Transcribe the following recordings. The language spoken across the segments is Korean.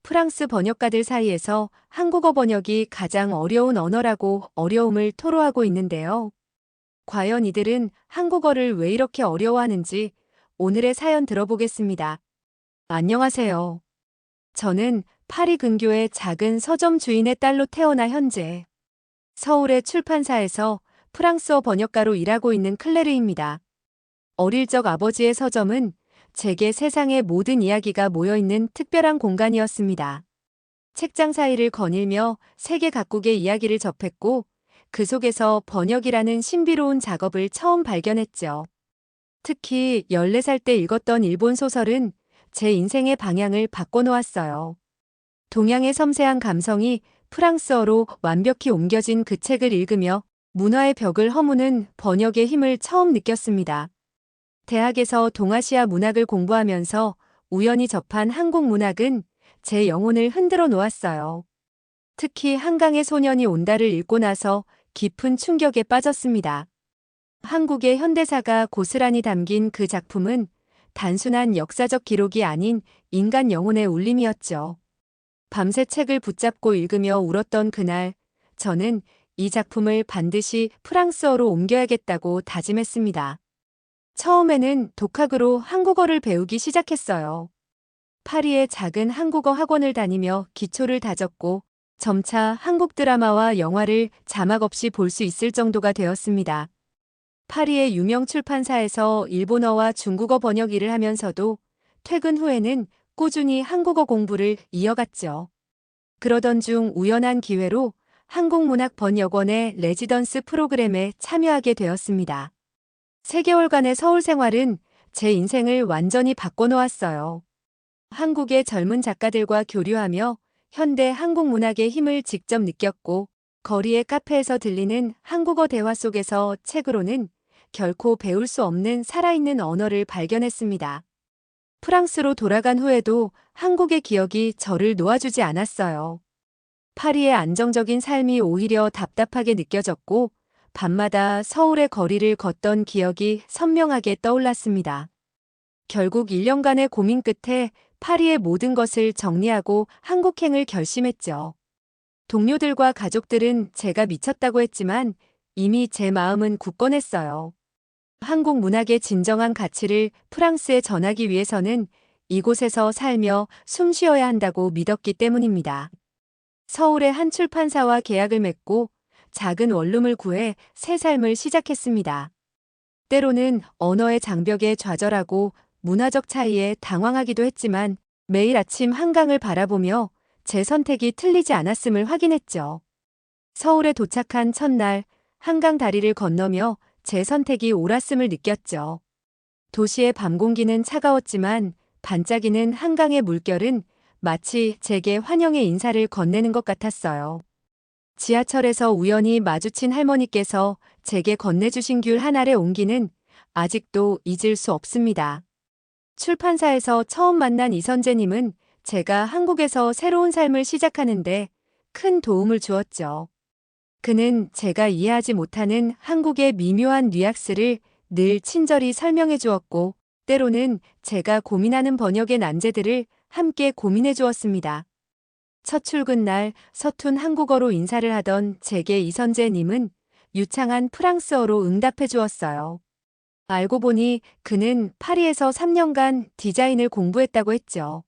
프랑스 번역가들 사이에서 한국어 번역이 가장 어려운 언어라고 어려움을 토로하고 있는데요. 과연 이들은 한국어를 왜 이렇게 어려워하는지 오늘의 사연 들어보겠습니다. 안녕하세요. 저는 파리 근교의 작은 서점 주인의 딸로 태어나 현재 서울의 출판사에서 프랑스어 번역가로 일하고 있는 클레르입니다. 어릴 적 아버지의 서점은 제게 세상의 모든 이야기가 모여있는 특별한 공간이었습니다. 책장 사이를 거닐며 세계 각국의 이야기를 접했고 그 속에서 번역이라는 신비로운 작업을 처음 발견했죠. 특히 14살 때 읽었던 일본 소설은 제 인생의 방향을 바꿔놓았어요. 동양의 섬세한 감성이 프랑스어로 완벽히 옮겨진 그 책을 읽으며 문화의 벽을 허무는 번역의 힘을 처음 느꼈습니다. 대학에서 동아시아 문학을 공부하면서 우연히 접한 한국 문학은 제 영혼을 흔들어 놓았어요. 특히 한강의 소년이 온다를 읽고 나서 깊은 충격에 빠졌습니다. 한국의 현대사가 고스란히 담긴 그 작품은 단순한 역사적 기록이 아닌 인간 영혼의 울림이었죠. 밤새 책을 붙잡고 읽으며 울었던 그날, 저는 이 작품을 반드시 프랑스어로 옮겨야겠다고 다짐했습니다. 처음에는 독학으로 한국어를 배우기 시작했어요. 파리의 작은 한국어 학원을 다니며 기초를 다졌고 점차 한국 드라마와 영화를 자막 없이 볼 수 있을 정도가 되었습니다. 파리의 유명 출판사에서 일본어와 중국어 번역 일을 하면서도 퇴근 후에는 꾸준히 한국어 공부를 이어갔죠. 그러던 중 우연한 기회로 한국문학번역원의 레지던스 프로그램에 참여하게 되었습니다. 3개월간의 서울 생활은 제 인생을 완전히 바꿔놓았어요. 한국의 젊은 작가들과 교류하며 현대 한국 문학의 힘을 직접 느꼈고 거리의 카페에서 들리는 한국어 대화 속에서 책으로는 결코 배울 수 없는 살아있는 언어를 발견했습니다. 프랑스로 돌아간 후에도 한국의 기억이 저를 놓아주지 않았어요. 파리의 안정적인 삶이 오히려 답답하게 느껴졌고 밤마다 서울의 거리를 걷던 기억이 선명하게 떠올랐습니다. 결국 1년간의 고민 끝에 파리의 모든 것을 정리하고 한국행을 결심했죠. 동료들과 가족들은 제가 미쳤다고 했지만 이미 제 마음은 굳건했어요. 한국 문학의 진정한 가치를 프랑스에 전하기 위해서는 이곳에서 살며 숨 쉬어야 한다고 믿었기 때문입니다. 서울의 한 출판사와 계약을 맺고 작은 원룸을 구해 새 삶을 시작했습니다. 때로는 언어의 장벽에 좌절하고 문화적 차이에 당황하기도 했지만 매일 아침 한강을 바라보며 제 선택이 틀리지 않았음을 확인했죠. 서울에 도착한 첫날 한강 다리를 건너며 제 선택이 옳았음을 느꼈죠. 도시의 밤 공기는 차가웠지만 반짝이는 한강의 물결은 마치 제게 환영의 인사를 건네는 것 같았어요. 지하철에서 우연히 마주친 할머니께서 제게 건네주신 귤 한 알의 온기는 아직도 잊을 수 없습니다. 출판사에서 처음 만난 이선재님은 제가 한국에서 새로운 삶을 시작하는데 큰 도움을 주었죠. 그는 제가 이해하지 못하는 한국의 미묘한 뉘앙스를 늘 친절히 설명해 주었고 때로는 제가 고민하는 번역의 난제들을 함께 고민해 주었습니다. 첫 출근 날 서툰 한국어로 인사를 하던 제게 이선재님은 유창한 프랑스어로 응답해 주었어요. 알고 보니 그는 파리에서 3년간 디자인을 공부했다고 했죠.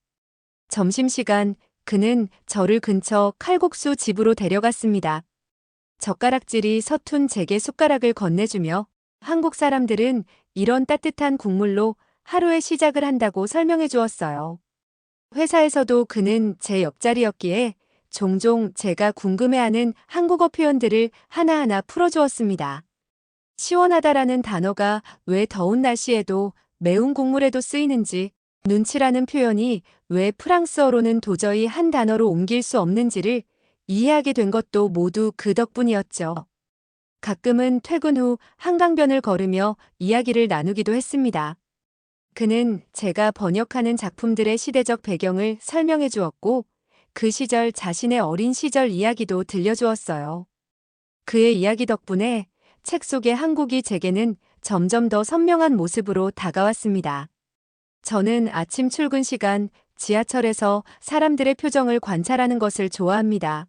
점심시간 그는 저를 근처 칼국수 집으로 데려갔습니다. 젓가락질이 서툰 제게 숟가락을 건네주며 한국 사람들은 이런 따뜻한 국물로 하루의 시작을 한다고 설명해 주었어요. 회사에서도 그는 제 옆자리였기에 종종 제가 궁금해하는 한국어 표현들을 하나하나 풀어주었습니다. 시원하다라는 단어가 왜 더운 날씨에도 매운 국물에도 쓰이는지, 눈치라는 표현이 왜 프랑스어로는 도저히 한 단어로 옮길 수 없는지를 이해하게 된 것도 모두 그 덕분이었죠. 가끔은 퇴근 후 한강변을 걸으며 이야기를 나누기도 했습니다. 그는 제가 번역하는 작품들의 시대적 배경을 설명해 주었고 그 시절 자신의 어린 시절 이야기도 들려주었어요. 그의 이야기 덕분에 책 속의 한국이 제게는 점점 더 선명한 모습으로 다가왔습니다. 저는 아침 출근 시간 지하철에서 사람들의 표정을 관찰하는 것을 좋아합니다.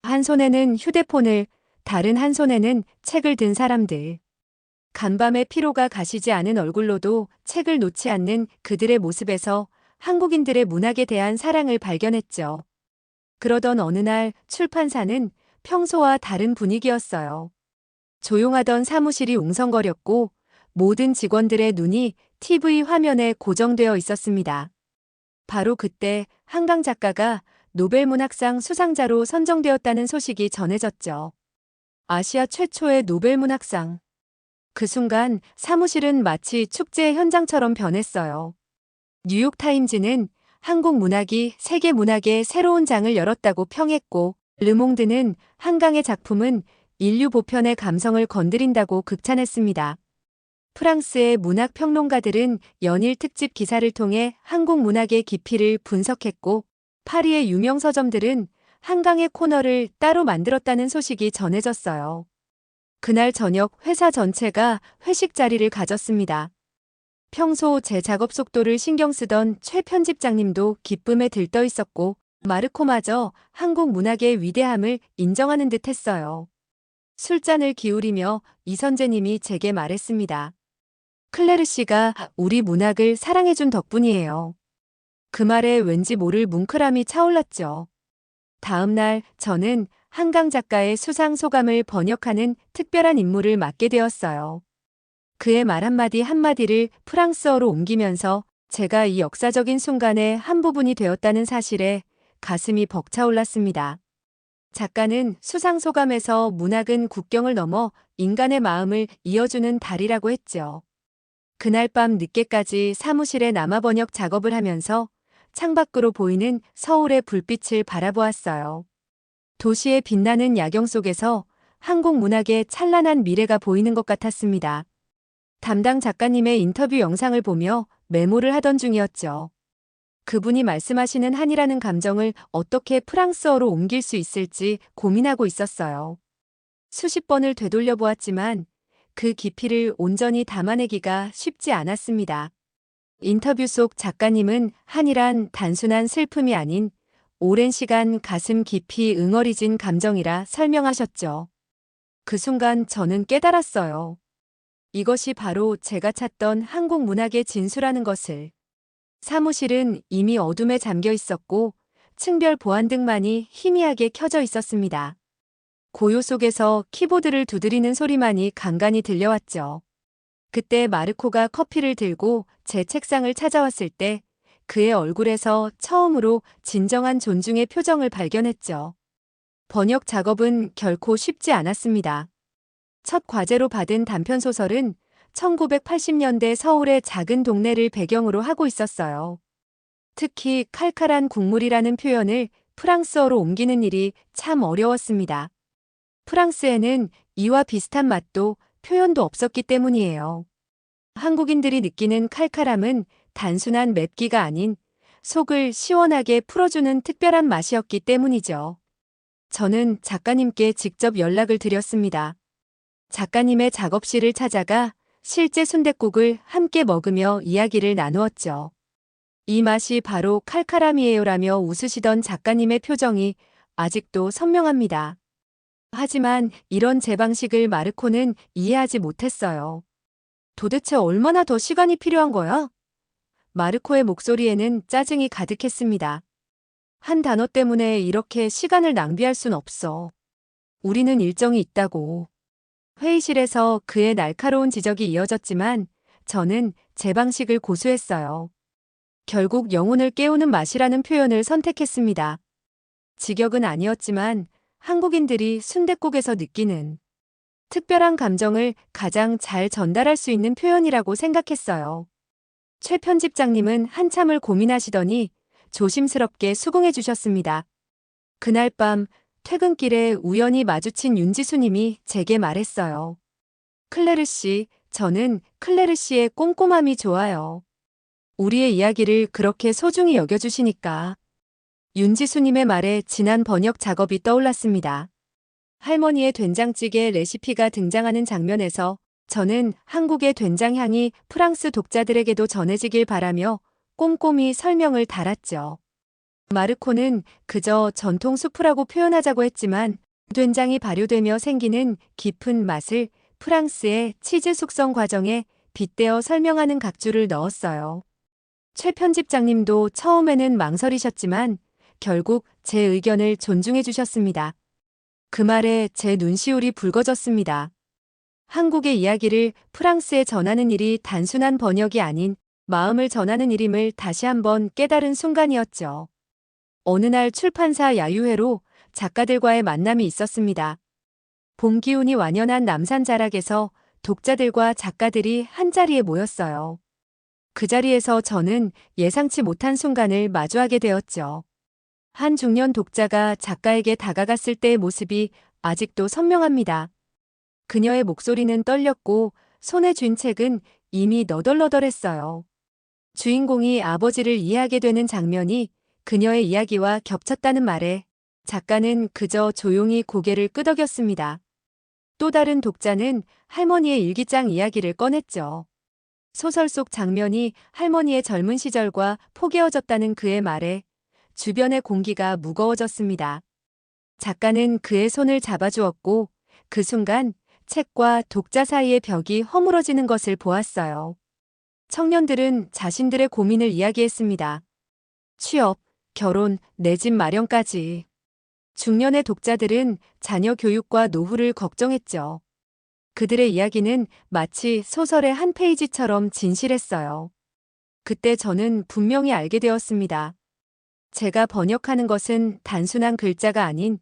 한 손에는 휴대폰을, 다른 한 손에는 책을 든 사람들. 간밤에 피로가 가시지 않은 얼굴로도 책을 놓지 않는 그들의 모습에서 한국인들의 문학에 대한 사랑을 발견했죠. 그러던 어느 날 출판사는 평소와 다른 분위기였어요. 조용하던 사무실이 웅성거렸고 모든 직원들의 눈이 TV 화면에 고정되어 있었습니다. 바로 그때 한강 작가가 노벨문학상 수상자로 선정되었다는 소식이 전해졌죠. 아시아 최초의 노벨문학상. 그 순간 사무실은 마치 축제의 현장처럼 변했어요. 뉴욕타임즈는 한국 문학이 세계 문학의 새로운 장을 열었다고 평했고, 르몽드는 한강의 작품은 인류 보편의 감성을 건드린다고 극찬했습니다. 프랑스의 문학 평론가들은 연일 특집 기사를 통해 한국 문학의 깊이를 분석했고, 파리의 유명 서점들은 한강의 코너를 따로 만들었다는 소식이 전해졌어요. 그날 저녁 회사 전체가 회식 자리를 가졌습니다. 평소 제 작업 속도를 신경 쓰던 최 편집장님도 기쁨에 들떠 있었고, 마르코마저 한국 문학의 위대함을 인정하는 듯 했어요. 술잔을 기울이며 이선재님이 제게 말했습니다. 클레르 씨가 우리 문학을 사랑해준 덕분이에요. 그 말에 왠지 모를 뭉클함이 차올랐죠. 다음 날 저는 한강 작가의 수상 소감을 번역하는 특별한 임무를 맡게 되었어요. 그의 말 한마디 한마디를 프랑스어로 옮기면서 제가 이 역사적인 순간의 한 부분이 되었다는 사실에 가슴이 벅차올랐습니다. 작가는 수상 소감에서 문학은 국경을 넘어 인간의 마음을 이어주는 달이라고 했죠. 그날 밤 늦게까지 사무실에 남아 번역 작업을 하면서 창밖으로 보이는 서울의 불빛을 바라보았어요. 도시의 빛나는 야경 속에서 한국 문학의 찬란한 미래가 보이는 것 같았습니다. 담당 작가님의 인터뷰 영상을 보며 메모를 하던 중이었죠. 그분이 말씀하시는 한이라는 감정을 어떻게 프랑스어로 옮길 수 있을지 고민하고 있었어요. 수십 번을 되돌려 보았지만 그 깊이를 온전히 담아내기가 쉽지 않았습니다. 인터뷰 속 작가님은 한이란 단순한 슬픔이 아닌 오랜 시간 가슴 깊이 응어리진 감정이라 설명하셨죠. 그 순간 저는 깨달았어요. 이것이 바로 제가 찾던 한국 문학의 진수라는 것을. 사무실은 이미 어둠에 잠겨 있었고 층별 보안등만이 희미하게 켜져 있었습니다. 고요 속에서 키보드를 두드리는 소리만이 간간히 들려왔죠. 그때 마르코가 커피를 들고 제 책상을 찾아왔을 때 그의 얼굴에서 처음으로 진정한 존중의 표정을 발견했죠. 번역 작업은 결코 쉽지 않았습니다. 첫 과제로 받은 단편소설은 1980년대 서울의 작은 동네를 배경으로 하고 있었어요. 특히 칼칼한 국물이라는 표현을 프랑스어로 옮기는 일이 참 어려웠습니다. 프랑스에는 이와 비슷한 맛도 표현도 없었기 때문이에요. 한국인들이 느끼는 칼칼함은 단순한 맵기가 아닌 속을 시원하게 풀어주는 특별한 맛이었기 때문이죠. 저는 작가님께 직접 연락을 드렸습니다. 작가님의 작업실을 찾아가 실제 순댓국을 함께 먹으며 이야기를 나누었죠. 이 맛이 바로 칼칼함이에요라며 웃으시던 작가님의 표정이 아직도 선명합니다. 하지만 이런 제 방식을 마르코는 이해하지 못했어요. 도대체 얼마나 더 시간이 필요한 거야? 마르코의 목소리에는 짜증이 가득했습니다. 한 단어 때문에 이렇게 시간을 낭비할 순 없어. 우리는 일정이 있다고. 회의실에서 그의 날카로운 지적이 이어졌지만 저는 제 방식을 고수했어요. 결국 영혼을 깨우는 맛이라는 표현을 선택했습니다. 직역은 아니었지만 한국인들이 순댓국에서 느끼는 특별한 감정을 가장 잘 전달할 수 있는 표현이라고 생각했어요. 최 편집장님은 한참을 고민하시더니 조심스럽게 수긍해 주셨습니다. 그날 밤 퇴근길에 우연히 마주친 윤지수님이 제게 말했어요. 클레르 씨, 저는 클레르 씨의 꼼꼼함이 좋아요. 우리의 이야기를 그렇게 소중히 여겨주시니까. 윤지수님의 말에 지난 번역 작업이 떠올랐습니다. 할머니의 된장찌개 레시피가 등장하는 장면에서 저는 한국의 된장 향이 프랑스 독자들에게도 전해지길 바라며 꼼꼼히 설명을 달았죠. 마르코는 그저 전통 수프라고 표현하자고 했지만 된장이 발효되며 생기는 깊은 맛을 프랑스의 치즈 숙성 과정에 빗대어 설명하는 각주를 넣었어요. 최 편집장님도 처음에는 망설이셨지만 결국 제 의견을 존중해 주셨습니다. 그 말에 제 눈시울이 붉어졌습니다. 한국의 이야기를 프랑스에 전하는 일이 단순한 번역이 아닌 마음을 전하는 일임을 다시 한번 깨달은 순간이었죠. 어느 날 출판사 야유회로 작가들과의 만남이 있었습니다. 봄 기운이 완연한 남산 자락에서 독자들과 작가들이 한자리에 모였어요. 그 자리에서 저는 예상치 못한 순간을 마주하게 되었죠. 한 중년 독자가 작가에게 다가갔을 때의 모습이 아직도 선명합니다. 그녀의 목소리는 떨렸고 손에 쥔 책은 이미 너덜너덜했어요. 주인공이 아버지를 이해하게 되는 장면이 그녀의 이야기와 겹쳤다는 말에 작가는 그저 조용히 고개를 끄덕였습니다. 또 다른 독자는 할머니의 일기장 이야기를 꺼냈죠. 소설 속 장면이 할머니의 젊은 시절과 포개어졌다는 그의 말에 주변의 공기가 무거워졌습니다. 작가는 그의 손을 잡아주었고 그 순간 책과 독자 사이의 벽이 허물어지는 것을 보았어요. 청년들은 자신들의 고민을 이야기했습니다. 취업, 결혼, 내 집 마련까지. 중년의 독자들은 자녀 교육과 노후를 걱정했죠. 그들의 이야기는 마치 소설의 한 페이지처럼 진실했어요. 그때 저는 분명히 알게 되었습니다. 제가 번역하는 것은 단순한 글자가 아닌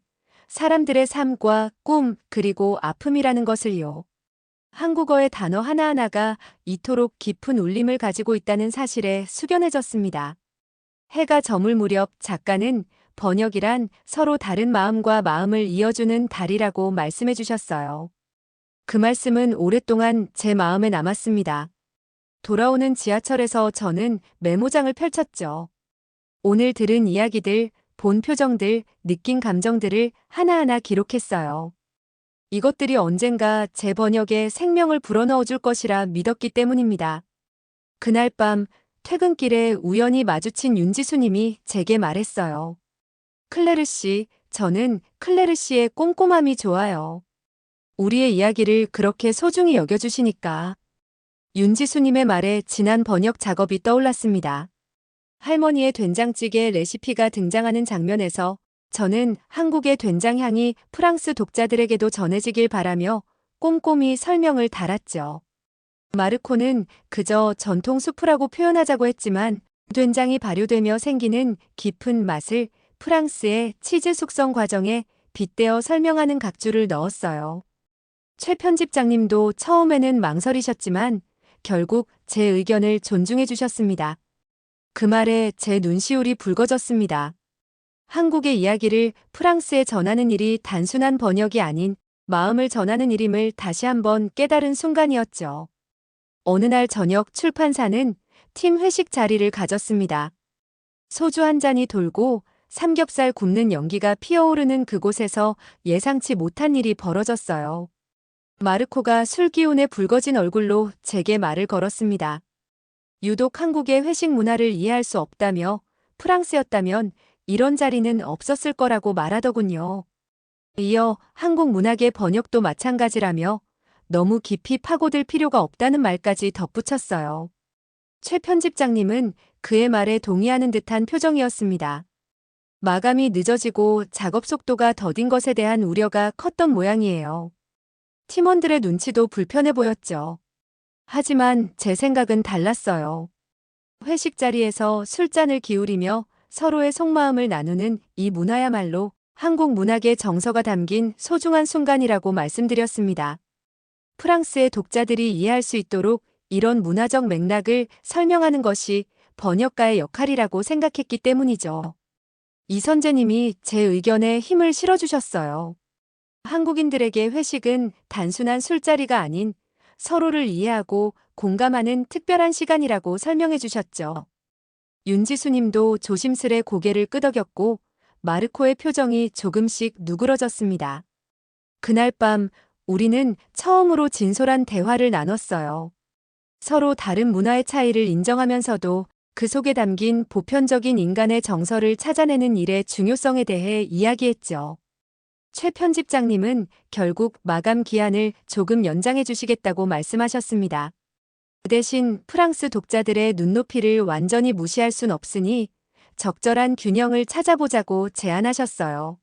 사람들의 삶과 꿈 그리고 아픔이라는 것을요. 한국어의 단어 하나하나가 이토록 깊은 울림을 가지고 있다는 사실에 숙연해졌습니다. 해가 저물 무렵 작가는 번역이란 서로 다른 마음과 마음을 이어주는 달이라고 말씀해 주셨어요. 그 말씀은 오랫동안 제 마음에 남았습니다. 돌아오는 지하철에서 저는 메모장을 펼쳤죠. 오늘 들은 이야기들, 본 표정들, 느낀 감정들을 하나하나 기록했어요. 이것들이 언젠가 제 번역에 생명을 불어넣어 줄 것이라 믿었기 때문입니다. 그날 밤 퇴근길에 우연히 마주친 윤지수님이 제게 말했어요. 클레르 씨, 저는 클레르 씨의 꼼꼼함이 좋아요. 우리의 이야기를 그렇게 소중히 여겨주시니까. 윤지수님의 말에 지난 번역 작업이 떠올랐습니다. 할머니의 된장찌개 레시피가 등장하는 장면에서 저는 한국의 된장향이 프랑스 독자들에게도 전해지길 바라며 꼼꼼히 설명을 달았죠. 마르코는 그저 전통 수프라고 표현하자고 했지만 된장이 발효되며 생기는 깊은 맛을 프랑스의 치즈 숙성 과정에 빗대어 설명하는 각주를 넣었어요. 최 편집장님도 처음에는 망설이셨지만 결국 제 의견을 존중해 주셨습니다. 그 말에 제 눈시울이 붉어졌습니다. 한국의 이야기를 프랑스에 전하는 일이 단순한 번역이 아닌 마음을 전하는 일임을 다시 한번 깨달은 순간이었죠. 어느 날 저녁 출판사는 팀 회식 자리를 가졌습니다. 소주 한 잔이 돌고 삼겹살 굽는 연기가 피어오르는 그곳에서 예상치 못한 일이 벌어졌어요. 마르코가 술 기운에 붉어진 얼굴로 제게 말을 걸었습니다. 유독 한국의 회식 문화를 이해할 수 없다며 프랑스였다면 이런 자리는 없었을 거라고 말하더군요. 이어 한국 문학의 번역도 마찬가지라며 너무 깊이 파고들 필요가 없다는 말까지 덧붙였어요. 최 편집장님은 그의 말에 동의하는 듯한 표정이었습니다. 마감이 늦어지고 작업 속도가 더딘 것에 대한 우려가 컸던 모양이에요. 팀원들의 눈치도 불편해 보였죠. 하지만 제 생각은 달랐어요. 회식 자리에서 술잔을 기울이며 서로의 속마음을 나누는 이 문화야말로 한국 문학의 정서가 담긴 소중한 순간이라고 말씀드렸습니다. 프랑스의 독자들이 이해할 수 있도록 이런 문화적 맥락을 설명하는 것이 번역가의 역할이라고 생각했기 때문이죠. 이선재님이 제 의견에 힘을 실어주셨어요. 한국인들에게 회식은 단순한 술자리가 아닌 서로를 이해하고 공감하는 특별한 시간이라고 설명해 주셨죠. 윤지수님도 조심스레 고개를 끄덕였고 마르코의 표정이 조금씩 누그러졌습니다. 그날 밤 우리는 처음으로 진솔한 대화를 나눴어요. 서로 다른 문화의 차이를 인정하면서도 그 속에 담긴 보편적인 인간의 정서를 찾아내는 일의 중요성에 대해 이야기했죠. 최 편집장님은 결국 마감 기한을 조금 연장해 주시겠다고 말씀하셨습니다. 그 대신 프랑스 독자들의 눈높이를 완전히 무시할 순 없으니 적절한 균형을 찾아보자고 제안하셨어요.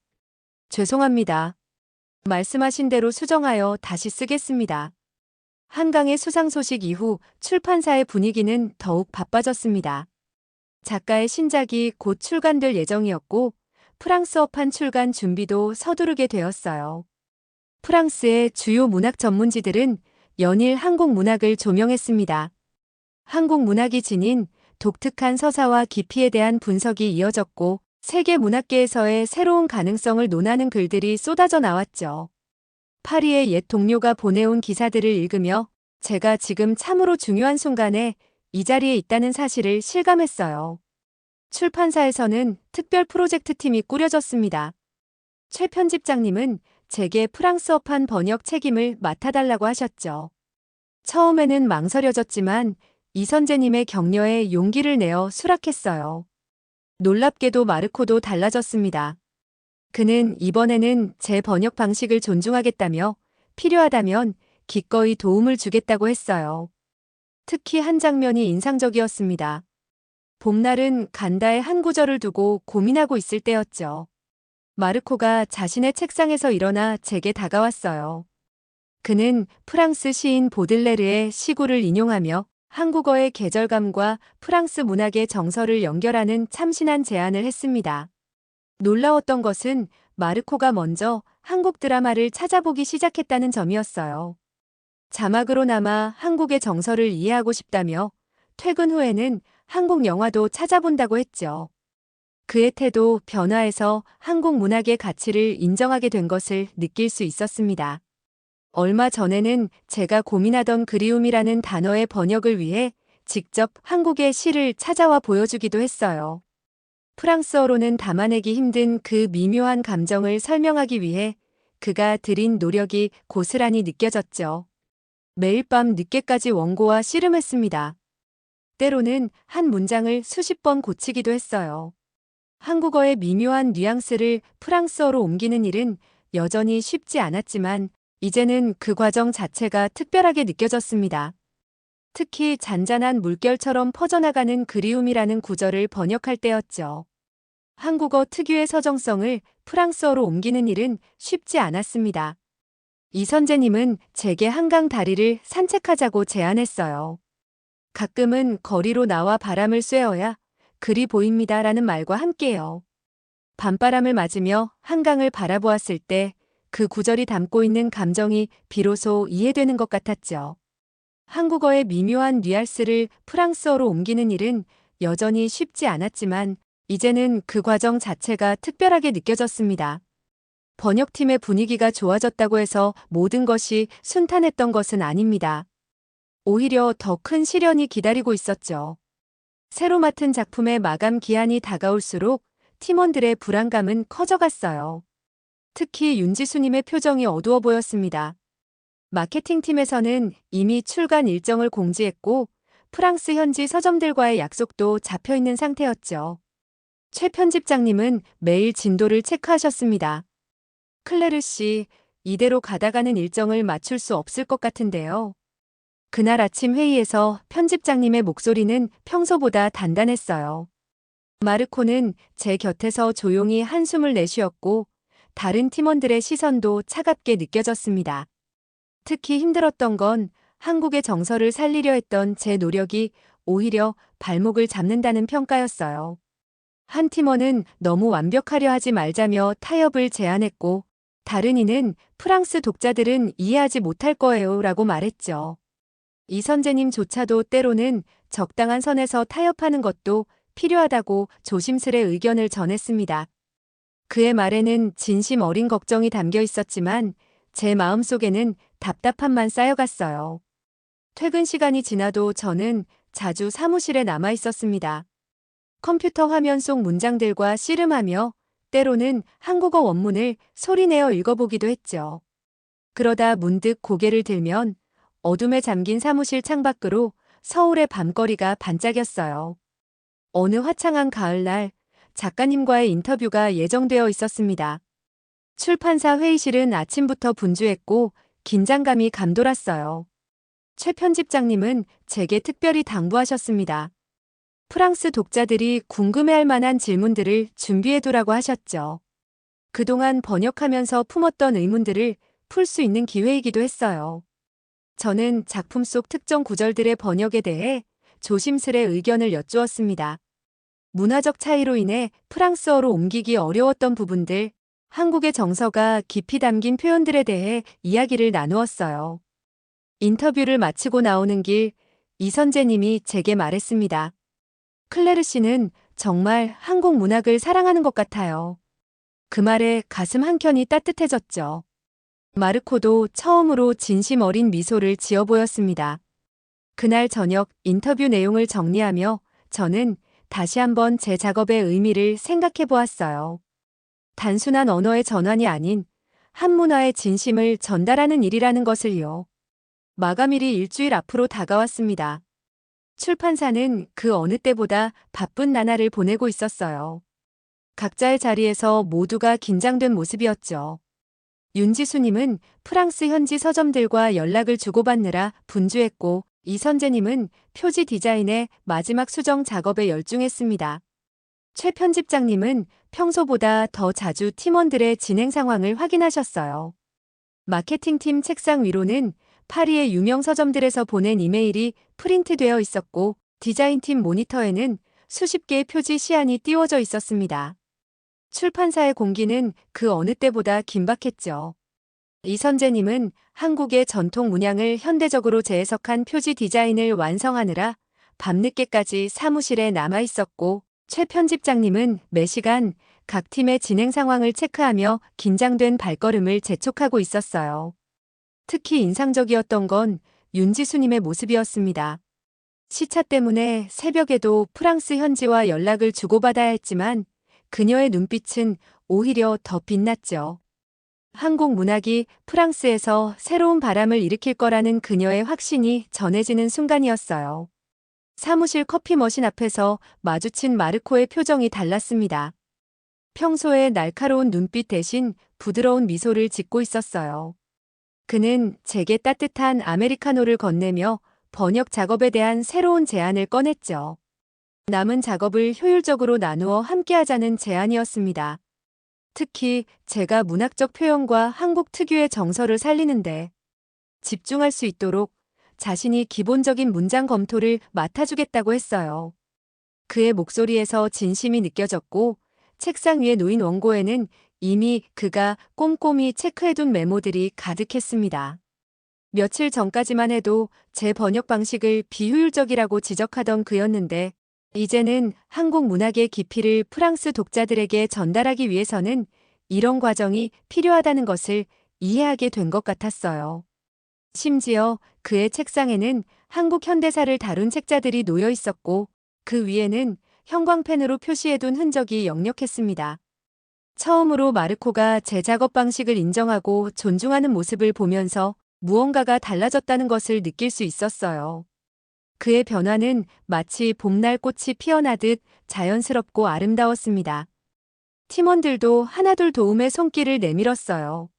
죄송합니다. 말씀하신 대로 수정하여 다시 쓰겠습니다. 한강의 수상 소식 이후 출판사의 분위기는 더욱 바빠졌습니다. 작가의 신작이 곧 출간될 예정이었고 프랑스어판 출간 준비도 서두르게 되었어요. 프랑스의 주요 문학 전문지들은 연일 한국 문학을 조명했습니다. 한국 문학이 지닌 독특한 서사와 깊이에 대한 분석이 이어졌고 세계 문학계에서의 새로운 가능성을 논하는 글들이 쏟아져 나왔죠. 파리의 옛 동료가 보내온 기사들을 읽으며 제가 지금 참으로 중요한 순간에 이 자리에 있다는 사실을 실감했어요. 출판사에서는 특별 프로젝트 팀이 꾸려졌습니다. 최 편집장님은 제게 프랑스어판 번역 책임을 맡아달라고 하셨죠. 처음에는 망설여졌지만 이선재님의 격려에 용기를 내어 수락했어요. 놀랍게도 마르코도 달라졌습니다. 그는 이번에는 제 번역 방식을 존중하겠다며 필요하다면 기꺼이 도움을 주겠다고 했어요. 특히 한 장면이 인상적이었습니다. 봄날은 간다의 한 구절을 두고 고민하고 있을 때였죠. 마르코가 자신의 책상에서 일어나 제게 다가왔어요. 그는 프랑스 시인 보들레르의 시구를 인용하며 한국어의 계절감과 프랑스 문학의 정서를 연결하는 참신한 제안을 했습니다. 놀라웠던 것은 마르코가 먼저 한국 드라마를 찾아보기 시작했다는 점이었어요. 자막으로나마 한국의 정서를 이해하고 싶다며 퇴근 후에는 한국 영화도 찾아본다고 했죠. 그의 태도 변화에서 한국 문학의 가치를 인정하게 된 것을 느낄 수 있었습니다. 얼마 전에는 제가 고민하던 그리움이라는 단어의 번역을 위해 직접 한국의 시를 찾아와 보여주기도 했어요. 프랑스어로는 담아내기 힘든 그 미묘한 감정을 설명하기 위해 그가 들인 노력이 고스란히 느껴졌죠. 매일 밤 늦게까지 원고와 씨름했습니다. 때로는 한 문장을 수십 번 고치기도 했어요. 한국어의 미묘한 뉘앙스를 프랑스어로 옮기는 일은 여전히 쉽지 않았지만 이제는 그 과정 자체가 특별하게 느껴졌습니다. 특히 잔잔한 물결처럼 퍼져나가는 그리움이라는 구절을 번역할 때였죠. 한국어 특유의 서정성을 프랑스어로 옮기는 일은 쉽지 않았습니다. 이선재님은 제게 한강 다리를 산책하자고 제안했어요. 가끔은 거리로 나와 바람을 쐬어야 글이 보입니다라는 말과 함께요. 밤바람을 맞으며 한강을 바라보았을 때 그 구절이 담고 있는 감정이 비로소 이해되는 것 같았죠. 한국어의 미묘한 뉘앙스를 프랑스어로 옮기는 일은 여전히 쉽지 않았지만 이제는 그 과정 자체가 특별하게 느껴졌습니다. 번역팀의 분위기가 좋아졌다고 해서 모든 것이 순탄했던 것은 아닙니다. 오히려 더 큰 시련이 기다리고 있었죠. 새로 맡은 작품의 마감 기한이 다가올수록 팀원들의 불안감은 커져갔어요. 특히 윤지수님의 표정이 어두워 보였습니다. 마케팅팀에서는 이미 출간 일정을 공지했고 프랑스 현지 서점들과의 약속도 잡혀있는 상태였죠. 최 편집장님은 매일 진도를 체크하셨습니다. 클레르 씨, 이대로 가다가는 일정을 맞출 수 없을 것 같은데요. 그날 아침 회의에서 편집장님의 목소리는 평소보다 단단했어요. 마르코는 제 곁에서 조용히 한숨을 내쉬었고 다른 팀원들의 시선도 차갑게 느껴졌습니다. 특히 힘들었던 건 한국의 정서를 살리려 했던 제 노력이 오히려 발목을 잡는다는 평가였어요. 한 팀원은 너무 완벽하려 하지 말자며 타협을 제안했고 다른 이는 프랑스 독자들은 이해하지 못할 거예요 라고 말했죠. 이선재님조차도 때로는 적당한 선에서 타협하는 것도 필요하다고 조심스레 의견을 전했습니다. 그의 말에는 진심 어린 걱정이 담겨 있었지만 제 마음속에는 답답함만 쌓여갔어요. 퇴근 시간이 지나도 저는 자주 사무실에 남아 있었습니다. 컴퓨터 화면 속 문장들과 씨름하며 때로는 한국어 원문을 소리내어 읽어보기도 했죠. 그러다 문득 고개를 들면 어둠에 잠긴 사무실 창밖으로 서울의 밤거리가 반짝였어요. 어느 화창한 가을날 작가님과의 인터뷰가 예정되어 있었습니다. 출판사 회의실은 아침부터 분주했고 긴장감이 감돌았어요. 최 편집장님은 제게 특별히 당부하셨습니다. 프랑스 독자들이 궁금해할 만한 질문들을 준비해두라고 하셨죠. 그동안 번역하면서 품었던 의문들을 풀 수 있는 기회이기도 했어요. 저는 작품 속 특정 구절들의 번역에 대해 조심스레 의견을 여쭈었습니다. 문화적 차이로 인해 프랑스어로 옮기기 어려웠던 부분들, 한국의 정서가 깊이 담긴 표현들에 대해 이야기를 나누었어요. 인터뷰를 마치고 나오는 길, 이선재님이 제게 말했습니다. 클레르 씨는 정말 한국 문학을 사랑하는 것 같아요. 그 말에 가슴 한켠이 따뜻해졌죠. 마르코도 처음으로 진심 어린 미소를 지어 보였습니다. 그날 저녁 인터뷰 내용을 정리하며 저는 다시 한번 제 작업의 의미를 생각해 보았어요. 단순한 언어의 전환이 아닌 한 문화의 진심을 전달하는 일이라는 것을요. 마감일이 일주일 앞으로 다가왔습니다. 출판사는 그 어느 때보다 바쁜 나날을 보내고 있었어요. 각자의 자리에서 모두가 긴장된 모습이었죠. 윤지수님은 프랑스 현지 서점들과 연락을 주고받느라 분주했고, 이선재님은 표지 디자인의 마지막 수정 작업에 열중했습니다. 최 편집장님은 평소보다 더 자주 팀원들의 진행 상황을 확인하셨어요. 마케팅팀 책상 위로는 파리의 유명 서점들에서 보낸 이메일이 프린트되어 있었고, 디자인팀 모니터에는 수십 개의 표지 시안이 띄워져 있었습니다. 출판사의 공기는 그 어느 때보다 긴박했죠. 이선재님은 한국의 전통 문양을 현대적으로 재해석한 표지 디자인을 완성하느라 밤늦게까지 사무실에 남아 있었고, 최 편집장님은 매시간 각 팀의 진행 상황을 체크하며 긴장된 발걸음을 재촉하고 있었어요. 특히 인상적이었던 건 윤지수님의 모습이었습니다. 시차 때문에 새벽에도 프랑스 현지와 연락을 주고받아야 했지만 그녀의 눈빛은 오히려 더 빛났죠. 한국 문학이 프랑스에서 새로운 바람을 일으킬 거라는 그녀의 확신이 전해지는 순간이었어요. 사무실 커피 머신 앞에서 마주친 마르코의 표정이 달랐습니다. 평소의 날카로운 눈빛 대신 부드러운 미소를 짓고 있었어요. 그는 제게 따뜻한 아메리카노를 건네며 번역 작업에 대한 새로운 제안을 꺼냈죠. 남은 작업을 효율적으로 나누어 함께하자는 제안이었습니다. 특히 제가 문학적 표현과 한국 특유의 정서를 살리는데 집중할 수 있도록 자신이 기본적인 문장 검토를 맡아주겠다고 했어요. 그의 목소리에서 진심이 느껴졌고 책상 위에 놓인 원고에는 이미 그가 꼼꼼히 체크해둔 메모들이 가득했습니다. 며칠 전까지만 해도 제 번역 방식을 비효율적이라고 지적하던 그였는데 이제는 한국 문학의 깊이를 프랑스 독자들에게 전달하기 위해서는 이런 과정이 필요하다는 것을 이해하게 된 것 같았어요. 심지어 그의 책상에는 한국 현대사를 다룬 책자들이 놓여 있었고 그 위에는 형광펜으로 표시해둔 흔적이 역력했습니다. 처음으로 마르코가 제 작업 방식을 인정하고 존중하는 모습을 보면서 무언가가 달라졌다는 것을 느낄 수 있었어요. 그의 변화는 마치 봄날 꽃이 피어나듯 자연스럽고 아름다웠습니다. 팀원들도 하나둘 도움의 손길을 내밀었어요.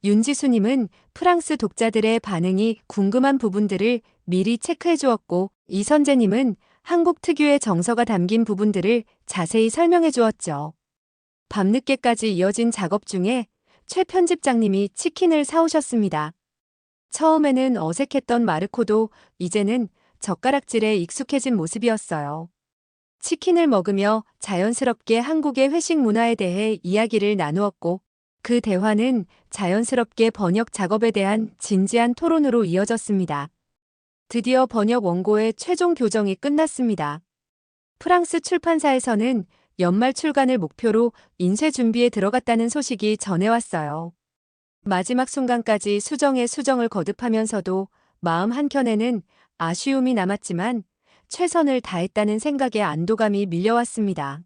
윤지수님은 프랑스 독자들의 반응이 궁금한 부분들을 미리 체크해 주었고, 이선재님은 한국 특유의 정서가 담긴 부분들을 자세히 설명해 주었죠. 밤늦게까지 이어진 작업 중에 최 편집장님이 치킨을 사오셨습니다. 처음에는 어색했던 마르코도 이제는 젓가락질에 익숙해진 모습이었어요. 치킨을 먹으며 자연스럽게 한국의 회식 문화에 대해 이야기를 나누었고 그 대화는 자연스럽게 번역 작업에 대한 진지한 토론으로 이어졌습니다. 드디어 번역 원고의 최종 교정이 끝났습니다. 프랑스 출판사에서는 연말 출간을 목표로 인쇄 준비에 들어갔다는 소식이 전해왔어요. 마지막 순간까지 수정에 수정을 거듭하면서도 마음 한켠에는 아쉬움이 남았지만 최선을 다했다는 생각에 안도감이 밀려왔습니다.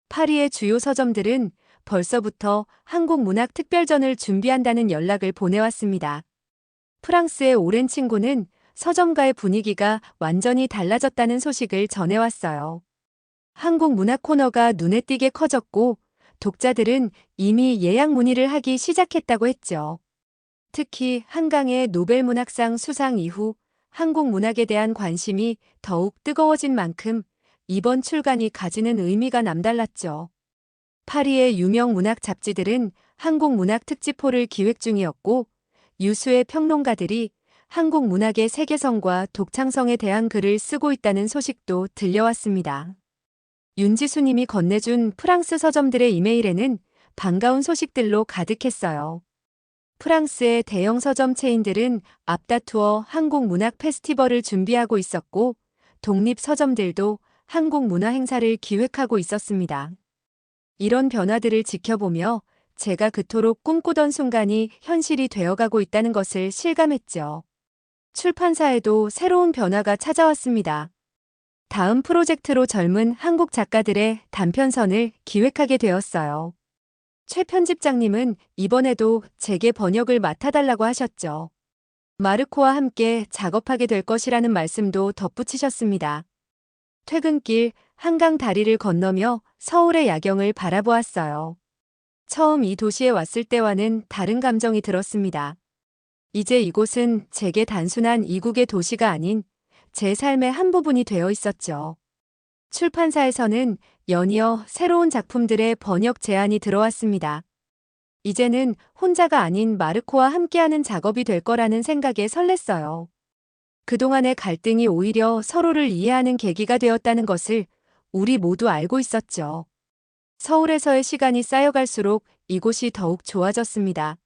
파리의 주요 서점들은 벌써부터 한국 문학 특별전을 준비한다는 연락을 보내왔습니다. 프랑스의 오랜 친구는 서점가의 분위기가 완전히 달라졌다는 소식을 전해왔어요. 한국 문학 코너가 눈에 띄게 커졌고 독자들은 이미 예약 문의를 하기 시작했다고 했죠. 특히 한강의 노벨문학상 수상 이후 한국 문학에 대한 관심이 더욱 뜨거워진 만큼 이번 출간이 가지는 의미가 남달랐죠. 파리의 유명 문학 잡지들은 한국 문학 특집호를 기획 중이었고 유수의 평론가들이 한국 문학의 세계성과 독창성에 대한 글을 쓰고 있다는 소식도 들려왔습니다. 윤지수님이 건네준 프랑스 서점들의 이메일에는 반가운 소식들로 가득했어요. 프랑스의 대형 서점 체인들은 앞다투어 한국 문학 페스티벌을 준비하고 있었고 독립 서점들도 한국 문화 행사를 기획하고 있었습니다. 이런 변화들을 지켜보며 제가 그토록 꿈꾸던 순간이 현실이 되어가고 있다는 것을 실감했죠. 출판사에도 새로운 변화가 찾아왔습니다. 다음 프로젝트로 젊은 한국 작가들의 단편선을 기획하게 되었어요. 최 편집장님은 이번에도 제게 번역을 맡아달라고 하셨죠. 마르코와 함께 작업하게 될 것이라는 말씀도 덧붙이셨습니다. 퇴근길 한강 다리를 건너며 서울의 야경을 바라보았어요. 처음 이 도시에 왔을 때와는 다른 감정이 들었습니다. 이제 이곳은 제게 단순한 이국의 도시가 아닌 제 삶의 한 부분이 되어 있었죠. 출판사에서는 연이어 새로운 작품들의 번역 제안이 들어왔습니다. 이제는 혼자가 아닌 마르코와 함께하는 작업이 될 거라는 생각에 설렜어요. 그동안의 갈등이 오히려 서로를 이해하는 계기가 되었다는 것을 우리 모두 알고 있었죠. 서울에서의 시간이 쌓여갈수록 이곳이 더욱 좋아졌습니다.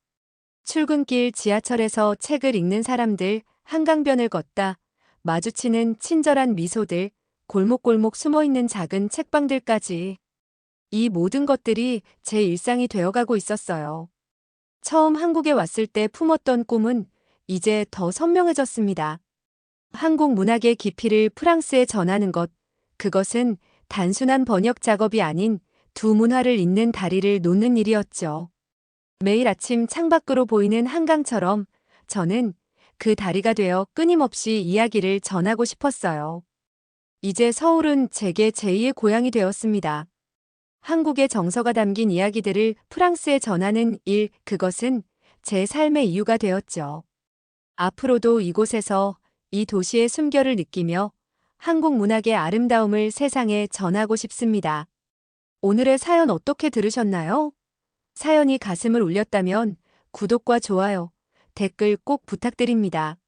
출근길 지하철에서 책을 읽는 사람들, 한강변을 걷다 마주치는 친절한 미소들, 골목골목 숨어있는 작은 책방들까지 이 모든 것들이 제 일상이 되어가고 있었어요. 처음 한국에 왔을 때 품었던 꿈은 이제 더 선명해졌습니다. 한국 문학의 깊이를 프랑스에 전하는 것, 그것은 단순한 번역 작업이 아닌 두 문화를 잇는 다리를 놓는 일이었죠. 매일 아침 창밖으로 보이는 한강처럼 저는 그 다리가 되어 끊임없이 이야기를 전하고 싶었어요. 이제 서울은 제게 제2의 고향이 되었습니다. 한국의 정서가 담긴 이야기들을 프랑스에 전하는 일, 그것은 제 삶의 이유가 되었죠. 앞으로도 이곳에서 이 도시의 숨결을 느끼며 한국 문학의 아름다움을 세상에 전하고 싶습니다. 오늘의 사연 어떻게 들으셨나요? 사연이 가슴을 울렸다면 구독과 좋아요, 댓글 꼭 부탁드립니다.